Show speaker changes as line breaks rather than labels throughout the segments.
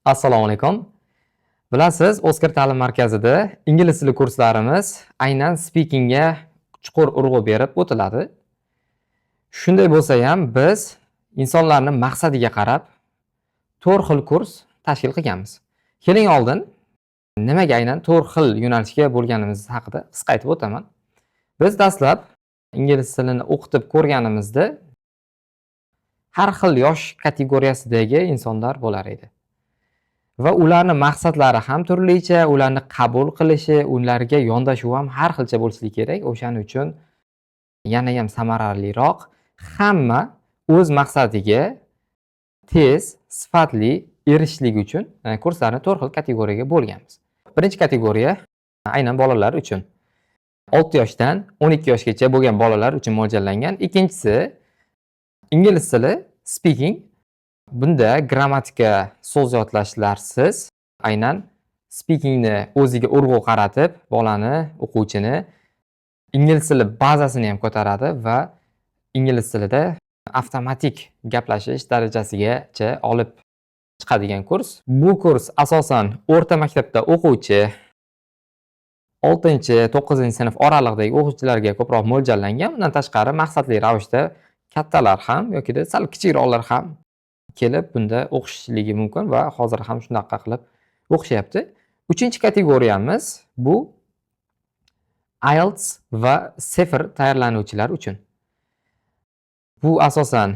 Assalomu alaykum. Bilasiz, Oskar ta'lim markazida ingliz tili kurslarimiz aynan speakingga chuqur urg'u berib o'tiladi. Shunday bo'lsa ham biz insonlarning maqsadiga qarab 4 xil kurs tashkil qilganmiz. Keling oldin nimaga aynan 4 xil yo'nalishga bo'lganimiz haqida qisqa aytib o'taman. Biz dastlab ingliz tilini o'qitib ko'rganimizda har xil yosh kategoriyasidagi insonlar bo'lar edi. Va ularni maqsadlari ham turlicha, ularni qabul qilishi, ularga yondashuv ham har xilcha bo'lishi kerak. O'shaning uchun yana ham samaraliroq hamma o'z maqsadiga tez, sifatli erishishlik uchun kurslarni 4 xil kategoriyaga bo'lganmiz. Birinchi kategoriya aynan bolalar uchun 6 yoshdan 12 yoshgacha bo'lgan bolalar uchun mo'ljallangan. Ikkinchisi ingliz tili speaking. Bunda grammatika, so'z yodlashlarsiz aynan speakingni o'ziga urg'u qaratib, bolani, o'quvchini ingliz tili bazasini ham ko'taradi va ingliz tilida avtomatik gaplashish darajasigacha olib chiqadigan kurs. Bu kurs asosan o'rta maktabda o'quvchi 6-9 sinf oralig'idagi o'quvchilarga ko'proq mo'ljallangan. Undan tashqari maqsadli ravishda kattalar ham yoki sal kichikroqlar ham kelib bunda o'qishligi mumkin va hozir ham shunaqa qilib o'qishyapti. Uchinchi kategoriyamiz bu IELTS va TOEFL tayyorlanuvchilar uchun. Bu asosan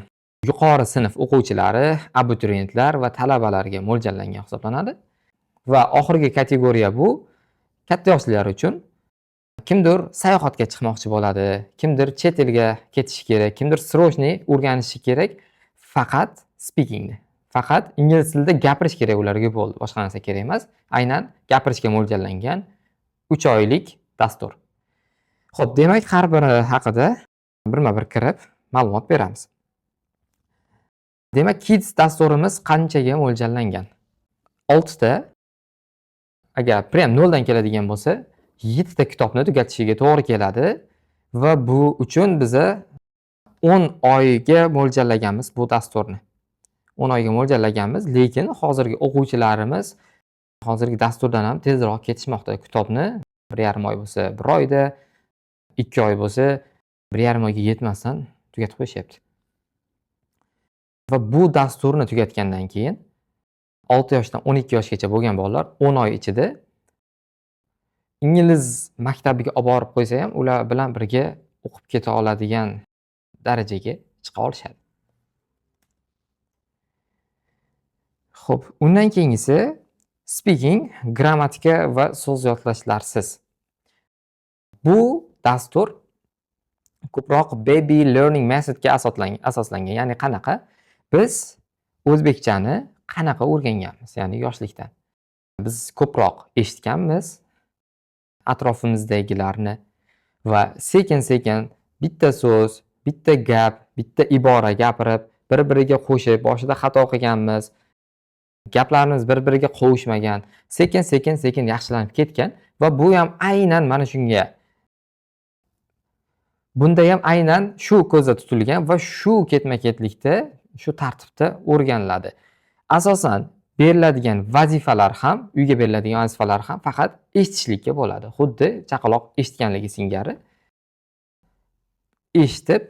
yuqori sinf o'quvchilari, abituriyentlar va talabalarga mo'ljallangan hisoblanadi. Va oxirgi kategoriya bu katta yoshlar uchun. Kimdir sayohatga chiqmoqchi bo'ladi, kimdir chet elga ketishi kerak, kimdir srochniy o'rganishi kerak, faqat speakingni. Faqat ingliz tilida gapirish kerak ularga bo'ldi. Boshqa narsa kerak emas. Aynan gapirishga mo'ljallangan 3 oylik dastur. Xo'p, demak har biri haqida birma-bir kirib ma'lumot beramiz. Demak, Kids dasturimiz qanchaga mo'ljallangan? 6 ta. Agar prem 0 dan keladigan bo'lsa, 7 ta kitobni tugatishiga to'g'ri keladi va bu uchun biza 10 oyga mo'ljallaganmiz bu dasturni. 10 oyga mo'ljallaganmiz, lekin hozirgi o'quvchilarimiz hozirgi dasturdan ham tezroq ketishmoqda. Kitobni 1,5 oy bo'lsa 1 oyda, 2 oy bo'lsa 1,5 oyga yetmasdan tugatib qo'yishyapti. Va bu dasturni tugatgandan keyin 6 yoshdan 12 yoshgacha bo'lgan bolalar 10 oy ichida ingliz maktabiga olib borib qo'ysa ham ular bilan birga o'qib keta oladigan darajaga chiqa olishadi. Xo'p, undan keyingisi speaking, grammatika va so'z yodlashlarsiz. Bu dastur ko'proq baby learning methodga asoslangan. Ya'ni qanaqa? Biz o'zbekchani qanaqa o'rganganmiz, ya'ni yoshlikdan. Biz ko'proq eshitganmiz atrofimizdagilarni va sekin-sekin bitta so'z, bitta gap, bitta ibora gapirib, bir-biriga qo'shib, boshida xato qilganmiz. Gaplarimiz bir-biriga qovushmagan, sekin-sekin yaxshilanib ketgan va bu ham aynan mana shunga. Bunda ham aynan shu ko'zda tutilgan va shu ketma-ketlikda, shu tartibda o'rganiladi. Asosan beriladigan vazifalar ham, uyga beriladigan vazifalar ham faqat eshitishlikka bo'ladi. Xuddi chaqaloq eshitganligi singari eshitib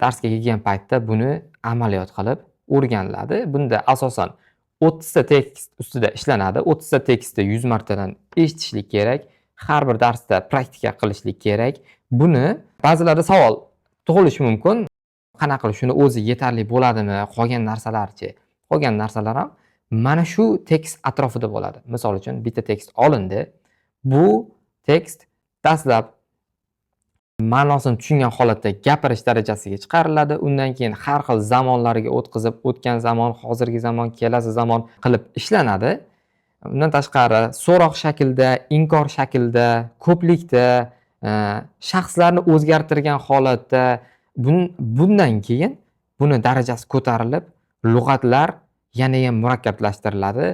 darsga kelgan paytda buni amaliyot qilib o'rganiladi. Bunda asosan 30 ta tekst ustida ishlanadi. 30 ta tekstni 100 martadan eshitishlik kerak. Har bir darsda praktika qilishlik kerak. Buni ba'zilarda savol tug'ilishi mumkin. Qanaqa qilib shuni o'zi yetarli bo'ladimi? Qolgan narsalarchi? Qolgan narsalar ham mana shu tekst atrofida bo'ladi. Misol uchun bitta tekst olindi. Bu tekst dastlab ma'nosini tushungan holatda gapirish darajasiga chiqariladi. Undan keyin har xil zamonlarga o'tkazib, o'tgan zamon, hozirgi zamon, kelasi zamon qilib ishlanadi. Undan tashqari so'roq shaklda, inkor shaklda, ko'plikda, shaxslarni o'zgartirgan holatda bundan keyin buni darajasi ko'tarilib, lug'atlar yana ham murakkablashtiriladi,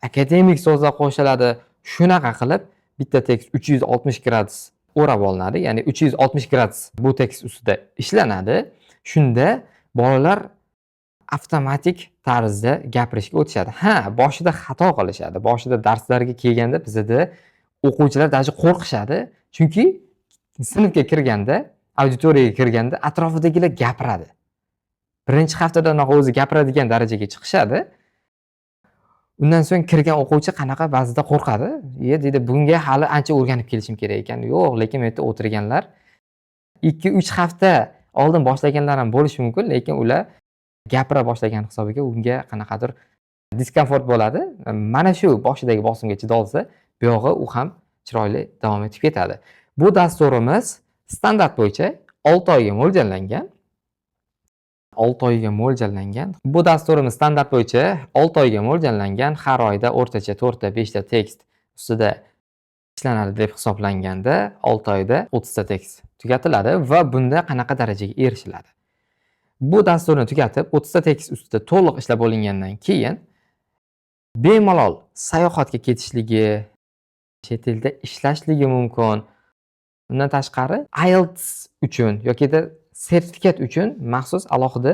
akademik so'zlar qo'shiladi. Shunaqa qilib bitta tekst 360 gradus o'rab olinadi. Ya'ni 360 gradus bu tekst ustida ishlanadi. Shunda bolalar avtomatik tarzda gapirishga o'tishadi. Ha, boshida xato qilishadi. Boshida darslarga kelganda bizda o'quvchilar даже qo'rqishadi. Chunki sinfga kirganda, auditoriyaga kirganda atrofidagilar gapiradi. Birinchi haftadanoq o'zi gapiradigan darajaga chiqishadi. Undan so'ng kirgan o'quvchi qanaqa ba'zida qo'rqadi. Deydi, bunga hali ancha o'rganib kelishim kerak ekan. Yo'q, lekin bu yerda o'tirganlar 2-3 hafta oldin boshlaganlar ham bo'lishi mumkin, lekin ular gapira boshlagan hisobiga unga qanaqadir diskomfort bo'ladi. Mana shu boshidagi bosimga chidolsa, bu yog'i u ham chiroyli davom etib ketadi. Bu dasturimiz standart bo'yicha 6 oyga mo'ljallangan. 6 oyga mo'ljallangan. Bu dasturimiz standart bo'yicha 6 oyga mo'ljallangan. Har oyda o'rtacha 4 ta 5 ta tekst ustida ishlanadi deb hisoblanganda 6 oyda 30 ta tekst tugatiladi va bunda qanaqa darajaga erishiladi. Bu dasturni tugatib 30 ta tekst ustida to'liq ishlab bo'lingandan keyin bemalol sayohatga ketishligi, chet elda ishlashligi mumkin. Undan tashqari IELTS uchun yoki sertifikat uchun maxsus alohida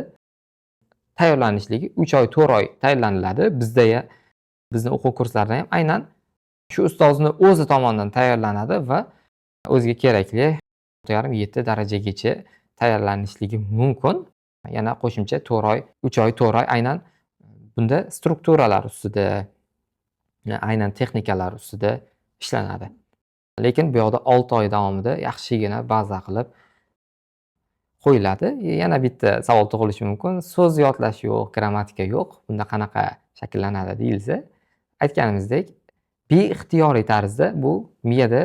tayyorlanishligi 3 oy, 4 oy tayyorlaniladi. Bizning o'quv kurslarida ham aynan shu ustozning o'zi tomonidan tayyorlanadi va o'ziga kerakli 6,5-7 darajagacha tayyorlanishligi mumkin. Yana qo'shimcha 4 oy, 3 oy, 4 oy aynan bunda strukturalar ustida, aynan texnikalar ustida ishlanadi. Lekin bu yoqda 6 oy davomida yaxshigina baza qilib qo'yiladi. Yana bitta savol tug'ilishi mumkin. So'z yodlash yo'q, grammatika yo'q. Bunda qanaqa shakllanadi deyilsa, aytganimizdek, beixtiyoriy tarzda bu miyada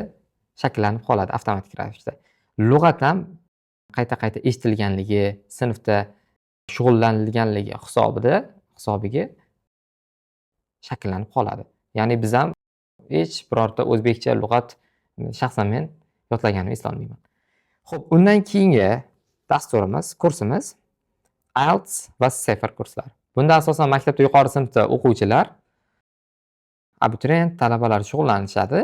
shakllanib qoladi avtomatik ravishda. Lug'at ham qayta-qayta eshitilganligi, sinfda shug'ullanilganligi hisobiga shakllanib qoladi. Ya'ni biz ham hech birorta o'zbekcha lug'at shaxsan men yodlaganimni eslolmayman. Xo'p, undan keyingi dasturimiz, kursimiz IELTS va Safer kurslar. Bunda asosan maktabda yuqori sinfda o'quvchilar, abituriyent talabalar shug'ullanishadi.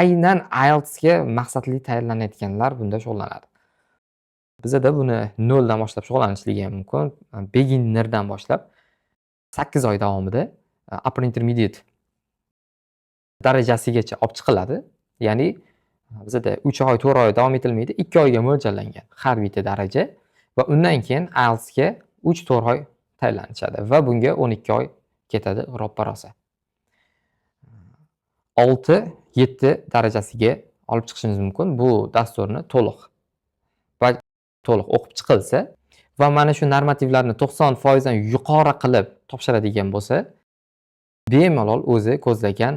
Aynan IELTS ga maqsadli tayyorlanayotganlar bunda shug'ullanadi. Bizda buni 0 dan boshlab shug'ullanishligi ham mumkin. Beginnerdan boshlab 8 oy davomida upper intermediate darajasigacha olib chiqiladi. Ya'ni bizda 3 oy, 4 oy davom etilmaydi, 2 oyga mo'ljallangan har bitta daraja va undan keyin IELTS ga 3-4 oy tayyorlanishadi va bunga 12 oy ketadi roppa rosa. 6-7 darajasiga olib chiqishingiz mumkin bu dasturni to'liq o'qib chiqilsa va mana shu normativlarni 90% dan yuqori qilib topshiradigan bo'lsa, bemalol o'zi ko'zlagan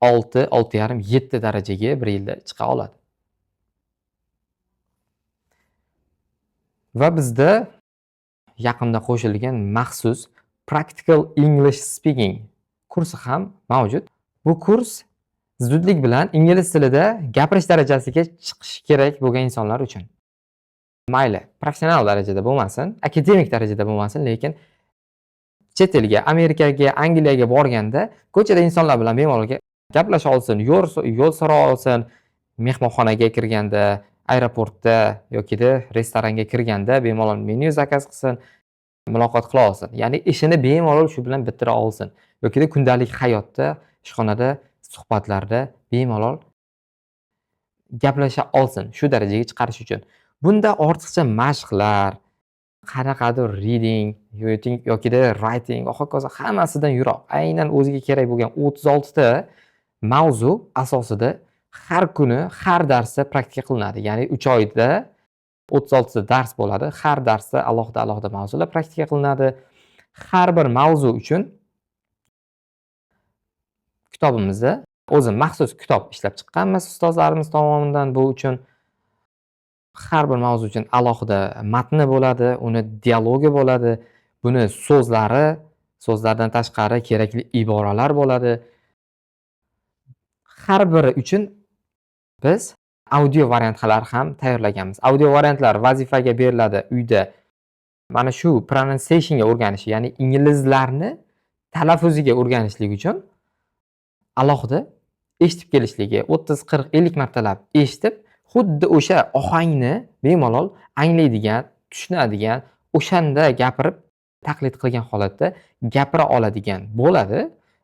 6-6,5-7 darajaga bir yilda chiqa oladi. Va bizda yaqinda qo'shilgan maxsus Practical English Speaking kursi ham mavjud. Bu kurs zudlik bilan ingliz tilida gapirish darajasiga chiqish kerak bo'lgan insonlar uchun. Mayli, professional darajada bo'lmasin, akademik darajada bo'lmasin, lekin chet elga, Amerikaga, Angliyaga borganda ko'chada insonlar bilan bemalol gaplasha olsin, yo'l so'ra olsin, mehmonxonaga kirganda, aeroportda yoki restoranga kirganda bemalol menyu zakaz qilsin, muloqot qila olsin. Ya'ni ishini bemalol shu bilan bitira olsin. Yoki kundalik hayotda, ishxonada, suhbatlarda bemalol gaplasha olsin, shu darajaga chiqarish uchun. Bunda ortiqcha mashqlar, qanaqadir reading yoki writing va hokazo hammasidan yiroq. Aynan o'ziga kerak bo'lgan 36 ta mavzu asosida har kuni, har darsda praktika qilinadi. Ya'ni 3 oyda 36 ta dars bo'ladi. Har darsda alohida mavzular praktika qilinadi. Har bir mavzu uchun kitobimizda o'zi maxsus kitob ishlab chiqqanmiz ustozlarimiz tomonidan bu uchun. Har bir mavzu uchun alohida matni bo'ladi, uni dialogi bo'ladi, buni so'zlardan tashqari kerakli iboralar bo'ladi. Har biri uchun biz audio variantlar ham tayyorlaganmiz. Audio variantlar vazifaga beriladi uyda. Mana shu pronunciationga o'rganish, ya'ni inglizlarni talaffuziga o'rganishlik uchun alohida eshitib kelishligi, 30, 40, 50 martalab eshitib, xuddi o'sha ohangni bemalol anglaydigan, tushunadigan, o'shanda gapirib taqlid qilgan holatda gapira oladigan bo'ladi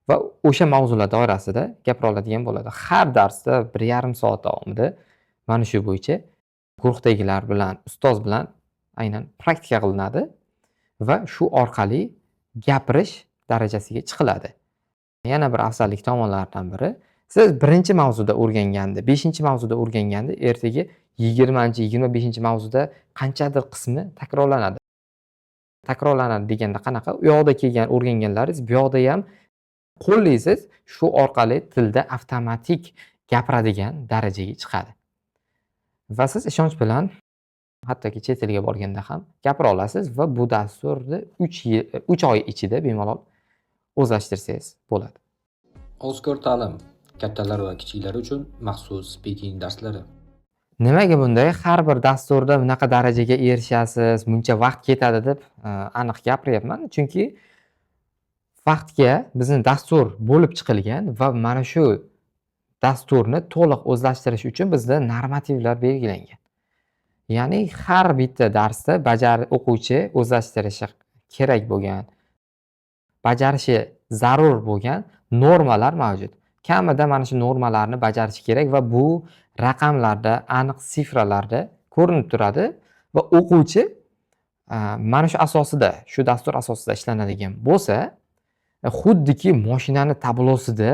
va o'sha mavzular doirasida gapira oladigan bo'ladi. Har darsda 1,5 soat davomida mana shu bo'yicha guruhdagilar bilan, ustoz bilan aynan praktika qilinadi va shu orqali gapirish darajasiga chiqiladi. Yana bir afzallik tomonlaridan biri, siz birinchi mavzuda o'rganganda, 5-mavzuda o'rganganda, ertaga 20-25 mavzuda qanchadir qismi takrorlanadi. Takrorlanadi deganda qanaqa? U yoqda kelgan o'rganganlaringiz bu yoqda ham qo'llaysiz, shu orqali tilda avtomatik gapiradigan darajaga chiqadi. Va siz ishonch bilan hattoki chet elga borganda ham gapira olasiz va bu dasturni 3 oy ichida bemalol o'zlashtirsangiz bo'ladi.
Ozkor ta'lim kattalar va kichiklar uchun maxsus speaking darslari.
Nimaga bunday? Har bir dasturda bunaqa darajaga erishasiz, buncha vaqt ketadi deb aniq gapiryapman. Chunki vaqtga bizni dastur bo'lib chiqilgan va mana shu dasturni to'liq o'zlashtirish uchun bizda normativlar belgilangan. Ya'ni har bitta darsda o'quvchi o'zlashtirishi kerak bo'lgan, bajarishi zarur bo'lgan normalar mavjud. Kamida mana shu normalarni bajarish kerak va bu raqamlarda, aniq sifralarda ko'rinib turadi va o'quvchi mana shu asosida, shu dastur asosida ishlanadigan bo'lsa, xuddiki mashinani tablosida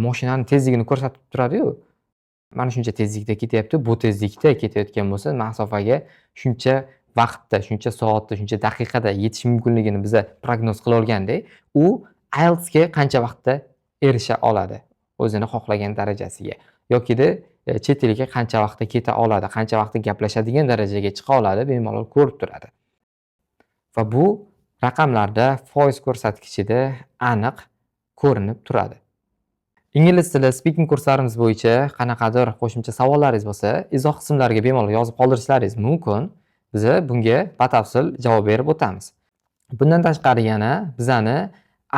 mashinani tezligini ko'rsatib turadi-yu. Mana shuncha tezlikda ketyapti, bu tezlikda ketayotgan bo'lsa, masofaga shuncha vaqtda, shuncha soatda, shuncha daqiqada yetish mumkinligini biz prognoz qila olgandek, u IELTS ga qancha vaqtda erisha oladi o'zini xohlagan darajasiga yokida chet elga qancha vaqtda keta oladi, qancha vaqtda gaplashadigan darajaga chiqa oladi, bemalol ko'rib turadi. Va bu raqamlarda, foiz ko'rsatkichida aniq ko'rinib turadi. Ingliz tili speaking kurslarimiz bo'yicha qanaqadir qo'shimcha savollaringiz bo'lsa, izoh qismlariga bemalol yozib qoldirishlaringiz mumkin. Biz bunga batafsil javob berib o'tamiz. Bundan tashqari yana bizani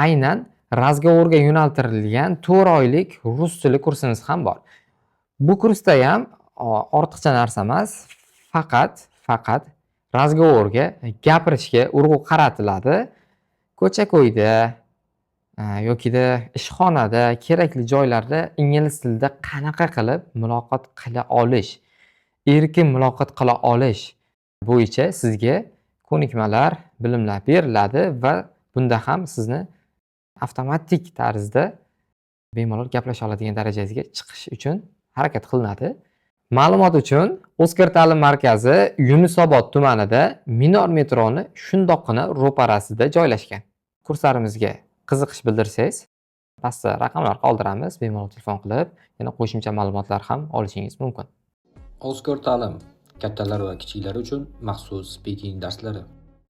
aynan razgovorga yo'naltirilgan 4 oylik rus tili kursimiz ham bor. Bu kursda ham ortiqcha narsa emas, faqat razgovorga, gapirishga urg'u qaratiladi. Ko'cha-ko'yda yokida ishxonada, kerakli joylarda ingliz tilida qanaqa qilib muloqot qila olish, erkin muloqot qila olish bo'yicha sizga ko'nikmalar, bilimlar beriladi va bunda ham sizni avtomatik tarzda bemalol gaplasha oladigan darajasiga chiqish uchun harakat qilinadi. Ma'lumot uchun, Oskar ta'lim markazi Yunusobod tumanida Minor metroni shundoqqina ro'parasida joylashgan. Kurslarimizga qiziqish bildirsangiz, pastda raqamlar qoldiramiz, bemalol telefon qilib, yana qo'shimcha ma'lumotlar ham olishingiz mumkin.
Ozkor ta'lim kattalar va kichiklar uchun maxsus speaking darslari.